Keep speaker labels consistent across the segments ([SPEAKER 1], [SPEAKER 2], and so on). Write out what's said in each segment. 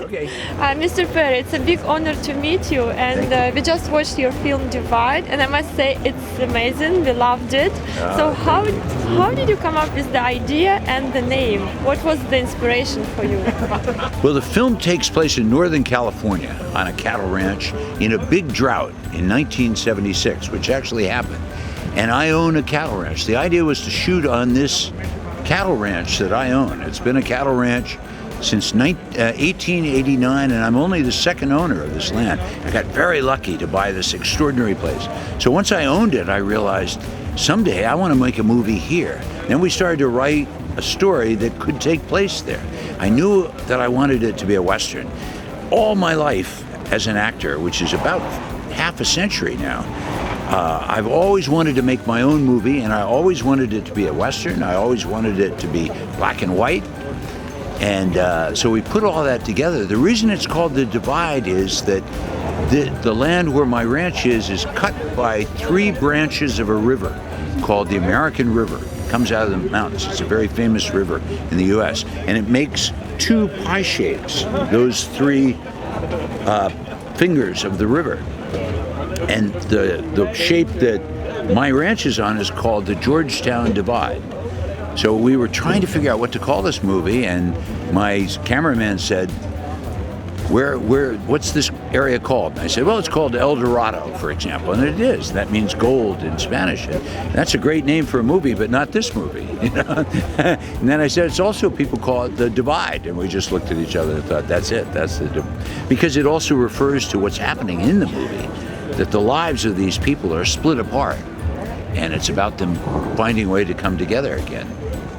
[SPEAKER 1] Okay.
[SPEAKER 2] Mr. Perry, it's a big honor to meet you, and we just watched your film Divide, and I must say it's amazing. We loved it. So how did you come up with the idea and the name? What was the inspiration for you?
[SPEAKER 1] Well, the film takes place in Northern California on a cattle ranch in a big drought in 1976, which actually happened. And I own a cattle ranch. The idea was to shoot on this cattle ranch that I own. It's been a cattle ranch since 1889, and I'm only the second owner of this land. I got very lucky to buy this extraordinary place. So once I owned it, I realized someday I want to make a movie here. Then we started to write a story that could take place there. I knew that I wanted it to be a Western. All my life as an actor, which is about half a century now, I've always wanted to make my own movie, and I always wanted it to be a Western. I always wanted it to be black and white. And so we put all that together. The reason it's called The Divide is that the land where my ranch is cut by 3 branches of a river called the American River. It comes out of the mountains. It's a very famous river in the U.S. And it makes 2 pie shapes, those 3 fingers of the river. And the shape that my ranch is on is called the Georgetown Divide. So we were trying to figure out what to call this movie, and my cameraman said, what's this area called? And I said, well, it's called El Dorado, for example, and it is. That means gold in Spanish. And that's a great name for a movie, but not this movie. You know? And then I said, it's also, people call it The Divide, and we just looked at each other and thought, that's it, because it also refers to what's happening in the movie, that the lives of these people are split apart, and it's about them finding a way to come together again.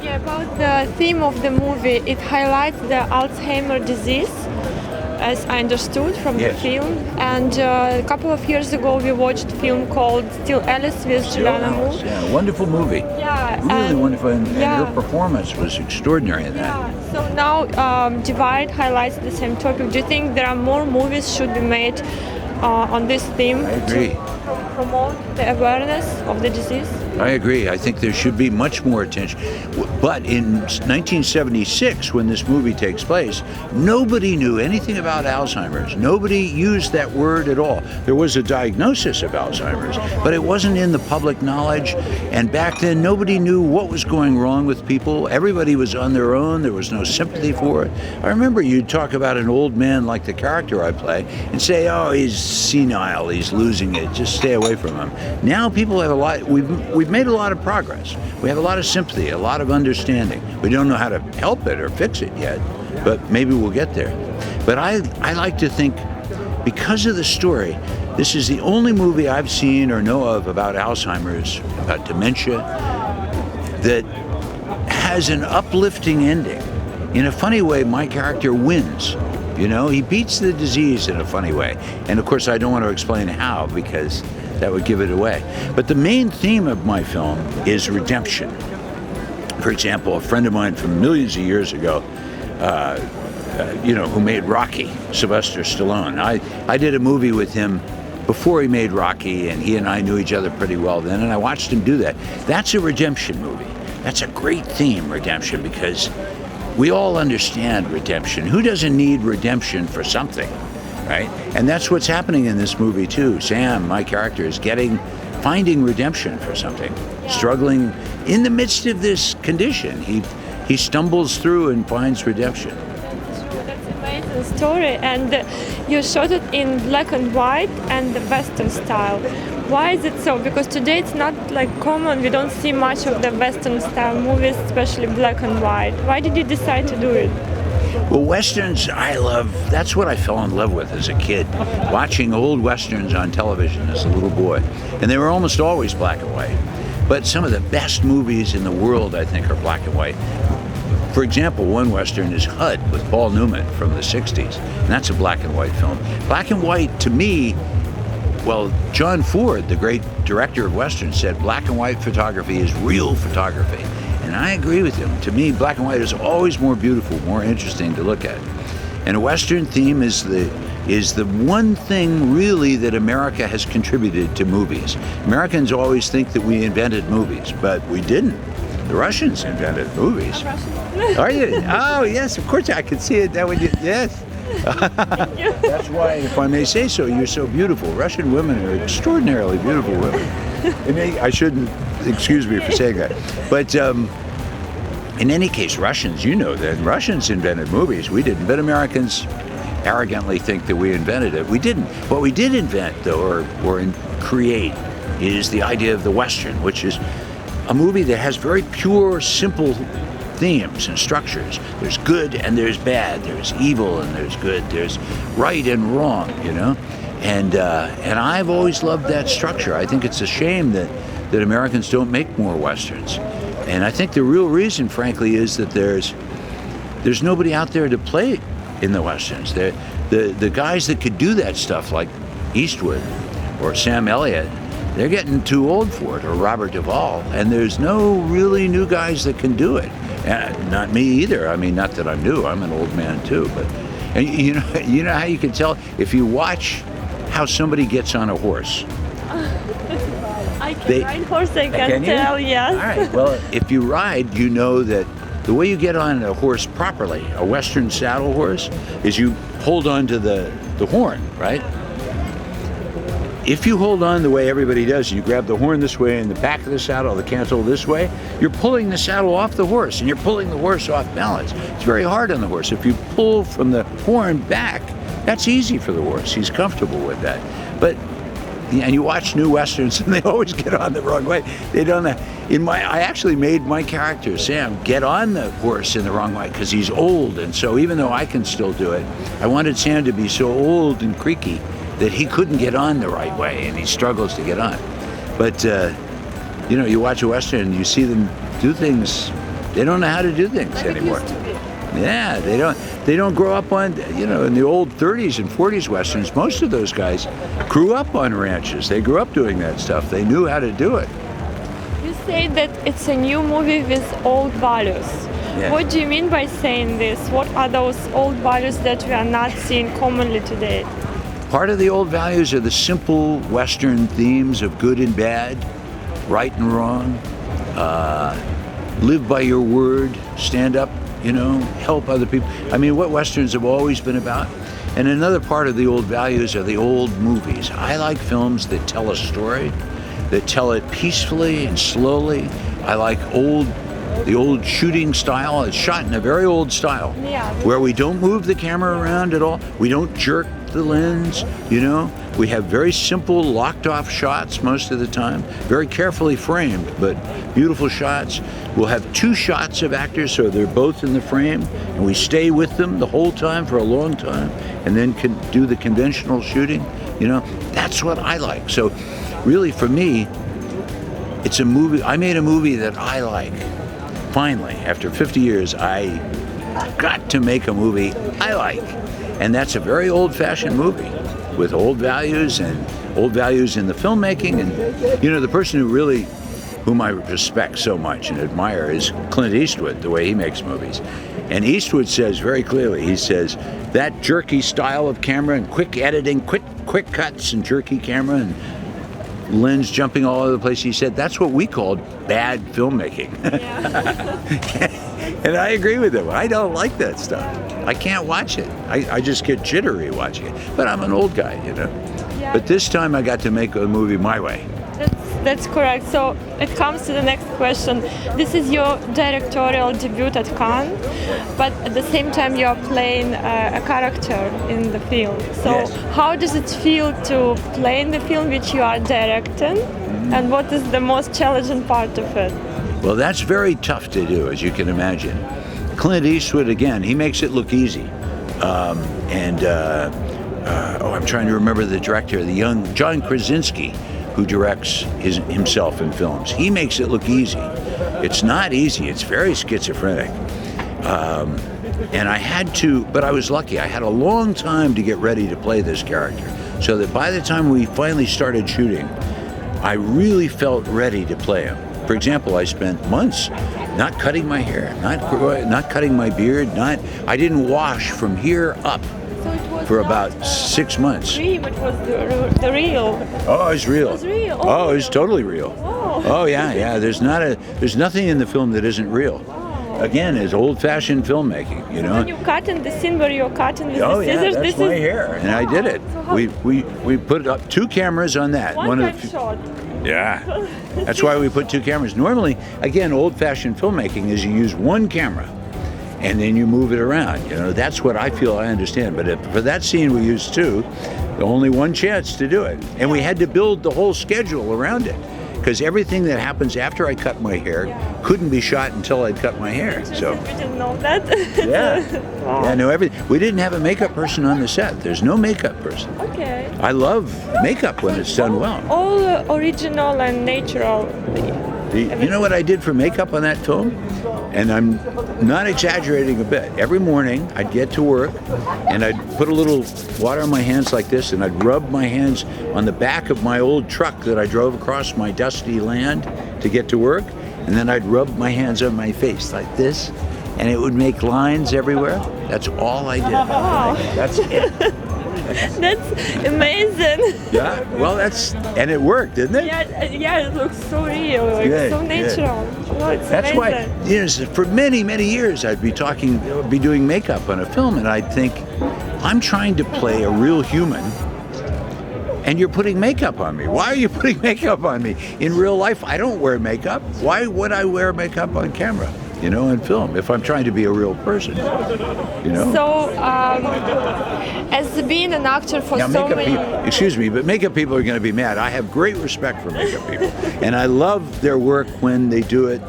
[SPEAKER 2] Yeah, about the theme of the movie, it highlights the Alzheimer's disease, as I understood from the film. And a couple of years ago, we watched a film called Still Alice with Juliana Moore.
[SPEAKER 1] Yeah, wonderful movie.
[SPEAKER 2] Yeah,
[SPEAKER 1] really wonderful, and her performance was extraordinary in that.
[SPEAKER 2] Yeah. So now Divide highlights the same topic. Do you think there are more movies should be made on this theme?
[SPEAKER 1] I agree.
[SPEAKER 2] To promote the awareness of the disease?
[SPEAKER 1] I agree. I think there should be much more attention. But in 1976, when this movie takes place, nobody knew anything about Alzheimer's. Nobody used that word at all. There was a diagnosis of Alzheimer's, but it wasn't in the public knowledge. And back then, nobody knew what was going wrong with people. Everybody was on their own. There was no sympathy for it. I remember you'd talk about an old man like the character I play and say, oh, he's senile, he's losing it, just stay away from him. Now people have a lot, we've made a lot of progress. We have a lot of sympathy, a lot of understanding. We don't know how to help it or fix it yet, but maybe we'll get there. But I like to think, because of the story, this is the only movie I've seen or know of about Alzheimer's, about dementia, that has an uplifting ending. In a funny way, my character wins. You know, he beats the disease in a funny way. And of course, I don't want to explain how, because that would give it away. But the main theme of my film is redemption. For example, a friend of mine from millions of years ago, who made Rocky, Sylvester Stallone. I did a movie with him before he made Rocky, and he and I knew each other pretty well then, and I watched him do that. That's a redemption movie. That's a great theme, redemption, because we all understand redemption. Who doesn't need redemption for something, right? And that's what's happening in this movie too. Sam, my character, is finding redemption for something, struggling in the midst of this condition. He stumbles through and finds redemption.
[SPEAKER 2] That's an amazing story, and you shot it in black and white and the Western style. Why is it so? Because today it's not like common. We don't see much of the Western style movies, especially black and white. Why did you decide to do it?
[SPEAKER 1] Well, Westerns, I love. That's what I fell in love with as a kid, watching old Westerns on television as a little boy. And they were almost always black and white. But some of the best movies in the world, I think, are black and white. For example, one Western is HUD with Paul Newman from the 60s. And that's a black and white film. Black and white, to me, well, John Ford, the great director of Westerns, said black and white photography is real photography. And I agree with him. To me, black and white is always more beautiful, more interesting to look at. And a Western theme is the one thing really that America has contributed to movies. Americans always think that we invented movies, but we didn't. The Russians invented movies. Are you? Oh, yes, of course I could see it. That would, yes. That's why, if I may say so, you're so beautiful. Russian women are extraordinarily beautiful women. I shouldn't, excuse me for saying that. But in any case, Russians, you know that Russians invented movies. We didn't. But Americans arrogantly think that we invented it. We didn't. What we did invent, though, or create, is the idea of the Western, which is a movie that has very pure, simple themes and structures. There's good and there's bad. There's evil and there's good. There's right and wrong, you know? And I've always loved that structure. I think it's a shame that Americans don't make more Westerns. And I think the real reason, frankly, is that there's nobody out there to play in the Westerns. The guys that could do that stuff, like Eastwood or Sam Elliott, they're getting too old for it, or Robert Duvall, and there's no really new guys that can do it. And not me either. I mean, not that I'm new. I'm an old man too. But and you know how you can tell if you watch how somebody gets on a horse.
[SPEAKER 2] I can ride horse. I can tell. Yes.
[SPEAKER 1] All right. Well, if you ride, you know that the way you get on a horse properly, a Western saddle horse, is you hold on to the horn, right? If you hold on the way everybody does, you grab the horn this way and the back of the saddle, the cantle this way, you're pulling the saddle off the horse and you're pulling the horse off balance. It's very hard on the horse. If you pull from the horn back, that's easy for the horse. He's comfortable with that. But and you watch new Westerns and they always get on the wrong way. They don't know. I actually made my character, Sam, get on the horse in the wrong way because he's old. And so even though I can still do it, I wanted Sam to be so old and creaky that he couldn't get on the right way, and he struggles to get on. But you watch a Western and you see them do things. They don't know how to do things anymore. Yeah, they don't grow up on, in the old 30s and 40s Westerns, most of those guys grew up on ranches. They grew up doing that stuff. They knew how to do it.
[SPEAKER 2] You say that it's a new movie with old values.
[SPEAKER 1] Yeah.
[SPEAKER 2] What do you mean by saying this? What are those old values that we are not seeing commonly today?
[SPEAKER 1] Part of the old values are the simple Western themes of good and bad, right and wrong, live by your word, stand up, help other people. I mean, what Westerns have always been about. And another part of the old values are the old movies. I like films that tell a story, that tell it peacefully and slowly. I like the old shooting style. It's shot in a very old style, where we don't move the camera around at all. We don't jerk the lens, We have very simple locked off shots most of the time, very carefully framed, but beautiful shots. We'll have 2 shots of actors, so they're both in the frame, and we stay with them the whole time for a long time, and then can do the conventional shooting. That's what I like. So really, for me, it's a movie. I made a movie that I like. Finally, after 50 years, I got to make a movie I like. And that's a very old-fashioned movie with old values in the filmmaking. And, the person whom I respect so much and admire is Clint Eastwood, the way he makes movies. And Eastwood says very clearly, he says, that jerky style of camera and quick editing, quick cuts and jerky camera and lens jumping all over the place, he said, that's what we called bad filmmaking. Yeah. And I agree with him. I don't like that stuff. I can't watch it. I just get jittery watching it. But I'm an old guy,
[SPEAKER 2] Yeah.
[SPEAKER 1] But this time I got to make a movie my way.
[SPEAKER 2] That's correct. So it comes to the next question. This is your directorial debut at Cannes, but at the same time you are playing a character in the film. So
[SPEAKER 1] Yes.
[SPEAKER 2] How does it feel to play in the film which you are directing, and what is the most challenging part of it?
[SPEAKER 1] Well, that's very tough to do, as you can imagine. Clint Eastwood, again, he makes it look easy. I'm trying to remember the director, the young John Krasinski, who directs himself in films. He makes it look easy. It's not easy. It's very schizophrenic. And but I was lucky. I had a long time to get ready to play this character, so that by the time we finally started shooting, I really felt ready to play him. For example, I spent months not cutting my hair, not cutting my beard, I didn't wash from here up for about 6 months.
[SPEAKER 2] Dream, it was the real.
[SPEAKER 1] Oh, it's real.
[SPEAKER 2] It was real.
[SPEAKER 1] Oh, it's totally real.
[SPEAKER 2] Oh.
[SPEAKER 1] Oh yeah. There's nothing in the film that isn't real. again, is old-fashioned filmmaking, you know.
[SPEAKER 2] When you cut in the scene where you're cutting with
[SPEAKER 1] Oh
[SPEAKER 2] the
[SPEAKER 1] yeah,
[SPEAKER 2] scissors,
[SPEAKER 1] that's
[SPEAKER 2] this
[SPEAKER 1] my
[SPEAKER 2] is
[SPEAKER 1] hair, and I did it.
[SPEAKER 2] So how-
[SPEAKER 1] We put up 2 cameras on that.
[SPEAKER 2] one
[SPEAKER 1] of
[SPEAKER 2] time
[SPEAKER 1] the,
[SPEAKER 2] shot.
[SPEAKER 1] yeah, that's why we put 2 cameras. Normally, again, old-fashioned filmmaking is you use 1 camera, and then you move it around. You know, that's what I feel I understand. But for that scene, we used 2. Only 1 chance to do it, and we had to build the whole schedule around it. Because everything that happens after I cut my hair couldn't be shot until I'd cut my hair. So
[SPEAKER 2] We didn't know that.
[SPEAKER 1] yeah,
[SPEAKER 2] Wow.
[SPEAKER 1] yeah, no, everything. We didn't have a makeup person on the set. There's no makeup person.
[SPEAKER 2] Okay.
[SPEAKER 1] I love makeup when it's done well.
[SPEAKER 2] All original and natural.
[SPEAKER 1] You know what I did for makeup on that film? And I'm not exaggerating a bit. Every morning I'd get to work and I'd put a little water on my hands like this, and I'd rub my hands on the back of my old truck that I drove across my dusty land to get to work, and then I'd rub my hands on my face like this, and it would make lines everywhere. That's all I did.
[SPEAKER 2] Wow.
[SPEAKER 1] That's it.
[SPEAKER 2] That's amazing.
[SPEAKER 1] Yeah, well, and it worked, didn't it?
[SPEAKER 2] Yeah, it looks so real, like
[SPEAKER 1] Good,
[SPEAKER 2] so
[SPEAKER 1] good.
[SPEAKER 2] natural. Oh, it's
[SPEAKER 1] That's
[SPEAKER 2] amazing.
[SPEAKER 1] why, you know, for many years I'd be doing makeup on a film, and I'd think, I'm trying to play a real human, and you're putting makeup on me. Why are you putting makeup on me? In real life, I don't wear makeup. Why would I wear makeup on camera, you know, in film, if I'm trying to be a real person, you know?
[SPEAKER 2] So, as being an actor for
[SPEAKER 1] Now,
[SPEAKER 2] so
[SPEAKER 1] makeup
[SPEAKER 2] many...
[SPEAKER 1] people, excuse me, but makeup people are going to be mad. I have great respect for makeup people, and I love their work when they do it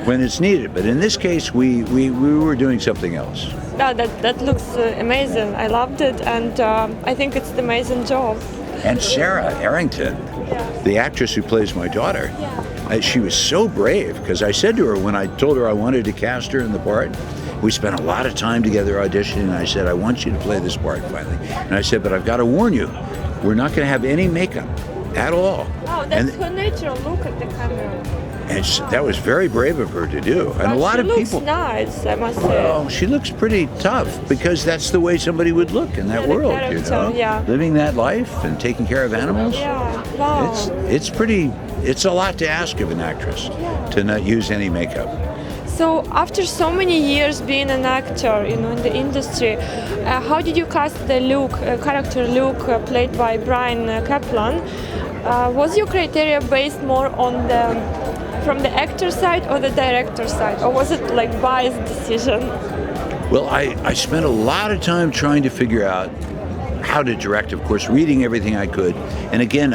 [SPEAKER 1] when it's needed. But in this case, we were doing something else.
[SPEAKER 2] No, that looks amazing. I loved it, and I think it's an amazing job.
[SPEAKER 1] And Sarah Arrington, the actress who plays my daughter, she was so brave, because I said to her when I told her I wanted to cast her in the part, we spent a lot of time together auditioning, and I said, I want you to play this part finally. And I said, but I've got to warn you, we're not going to have any makeup at all.
[SPEAKER 2] Oh, that's her natural look at the camera.
[SPEAKER 1] And that was very brave of her to do. And a lot of
[SPEAKER 2] she
[SPEAKER 1] people.
[SPEAKER 2] looks nice, I must say.
[SPEAKER 1] Oh, she looks pretty tough, because that's the way somebody would look in that
[SPEAKER 2] Yeah, the
[SPEAKER 1] world, you
[SPEAKER 2] character,
[SPEAKER 1] know,
[SPEAKER 2] yeah.
[SPEAKER 1] living that life and taking care of animals.
[SPEAKER 2] Yeah, wow.
[SPEAKER 1] It's a lot to ask of an actress to not use any makeup.
[SPEAKER 2] So after so many years being an actor, you know, in the industry, how did you cast the Luke, character Luke, played by Brian Kaplan? Was your criteria based more on from the actor side or the director side, or was it like biased decision?
[SPEAKER 1] Well, I spent a lot of time trying to figure out how to direct, of course, reading everything I could. And again,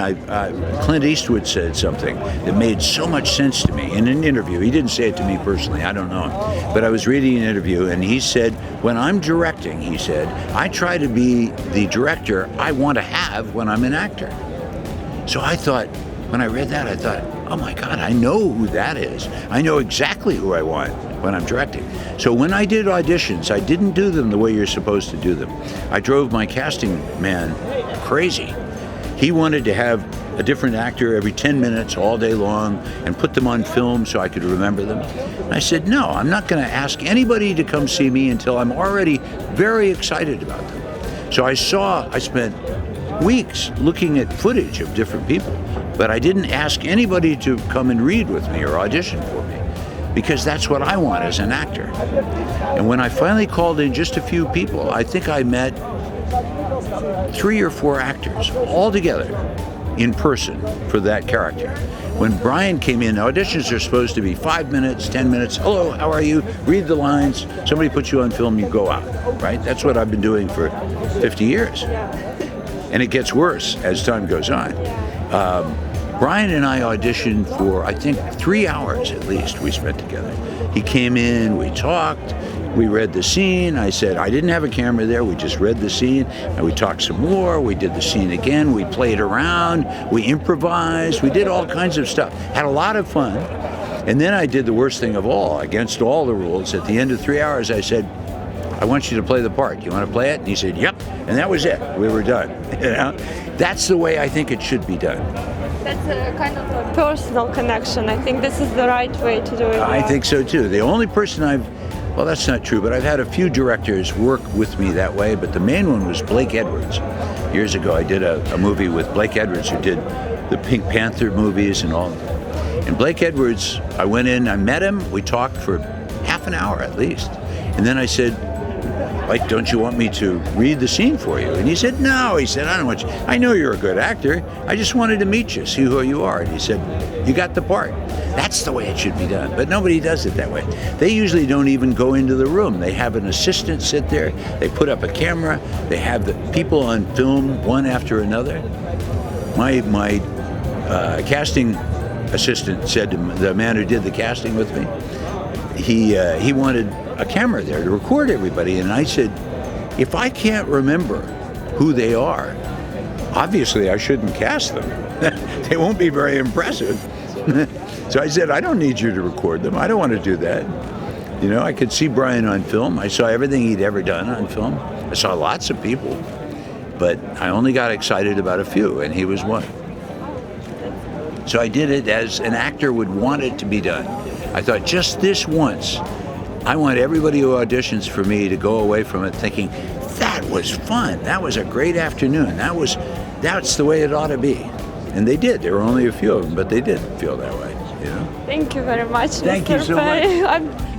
[SPEAKER 1] Clint Eastwood said something that made so much sense to me in an interview. He didn't say it to me personally, I don't know him. But I was reading an interview, and he said, when I'm directing, he said, I try to be the director I want to have when I'm an actor. So I thought, when I read that, I thought, oh my God, I know who that is. I know exactly who I want when I'm directing. So when I did auditions, I didn't do them the way you're supposed to do them. I drove my casting man crazy. He wanted to have a different actor every 10 minutes all day long and put them on film so I could remember them. And I said, no, I'm not going to ask anybody to come see me until I'm already very excited about them. So I spent weeks looking at footage of different people, but I didn't ask anybody to come and read with me or audition for me, because that's what I want as an actor. And when I finally called in just a few people, I think I met 3 or 4 actors all together in person for that character. When Brian came in, auditions are supposed to be 5 minutes, 10 minutes. Hello, how are you? Read the lines. Somebody puts you on film, you go out, right? That's what I've been doing for 50 years. And it gets worse as time goes on. Brian and I auditioned for, I think, 3 hours at least we spent together. He came in, we talked, we read the scene. I said, I didn't have a camera there, we just read the scene, and we talked some more, we did the scene again, we played around, we improvised, we did all kinds of stuff. Had a lot of fun. And then I did the worst thing of all, against all the rules. At the end of 3 hours, I said, I want you to play the part. You want to play it? And he said, yep. And that was it. We were done. You know? That's the way I think it should be done.
[SPEAKER 2] That's a kind of a personal connection. I think this is the right way to do it.
[SPEAKER 1] I think so too. The only person well, that's not true, but I've had a few directors work with me that way, but the main one was Blake Edwards. Years ago, I did a movie with Blake Edwards, who did the Pink Panther movies and all. And Blake Edwards, I went in, I met him, we talked for half an hour at least. And then I said, like, don't you want me to read the scene for you? And he said, no. He said, I don't want you. I know you're a good actor. I just wanted to meet you, see who you are. And he said, you got the part. That's the way it should be done. But nobody does it that way. They usually don't even go into the room. They have an assistant sit there. They put up a camera. They have the people on film one after another. My casting assistant said to the man who did the casting with me, he wanted a camera there to record everybody. And I said, if I can't remember who they are, obviously I shouldn't cast them. They won't be very impressive. So I said, I don't need you to record them. I don't want to do that. You know, I could see Brian on film. I saw everything he'd ever done on film. I saw lots of people, but I only got excited about a few, and he was one. So I did it as an actor would want it to be done. I thought, just this once, I want everybody who auditions for me to go away from it thinking, that was fun. That was a great afternoon. That's the way it ought to be. And they did. There were only a few of them, but they did feel that way. You know?
[SPEAKER 2] Thank you very much,
[SPEAKER 1] Thank
[SPEAKER 2] Mr.
[SPEAKER 1] you so much.
[SPEAKER 2] Faye.